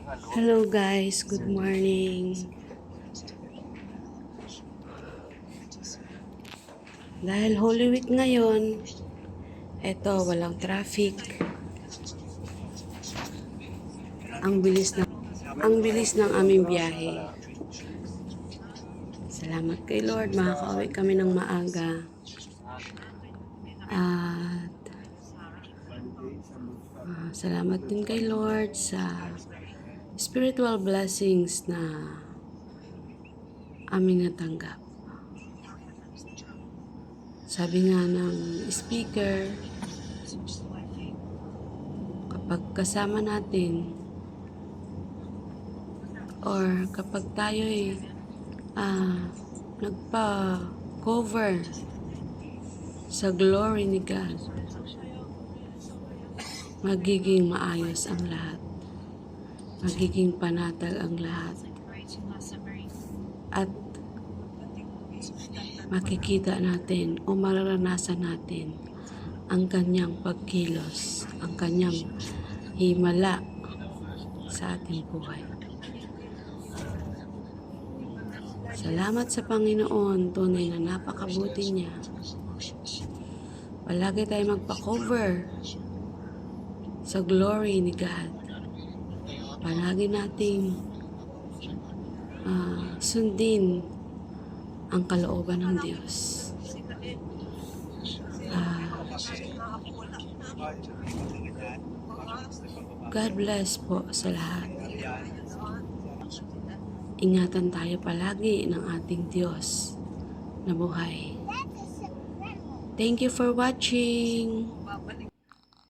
Hello guys, good morning. Dahil Holy Week ngayon, eto walang traffic. Ang bilis ng aming biyahe. Salamat kay Lord, makakauwi kami ng maaga. At salamat din kay Lord sa spiritual blessings na aming natanggap. Sabi nga ng speaker, kapag kasama natin or kapag tayo'y nagpa-cover sa glory ni God, magiging maayos ang lahat. Magiging panatag ang lahat. At makikita natin o mararanasan natin ang kanyang pagkilos, ang kanyang himala sa ating buhay. Salamat sa Panginoon, tunay na napakabuti niya. Palagi tayo magpa-cover sa glory ni God. Palagi nating sundin ang kalooban ng Diyos. God bless po sa lahat. Ingatan tayo palagi ng ating Diyos na buhay. Thank you for watching.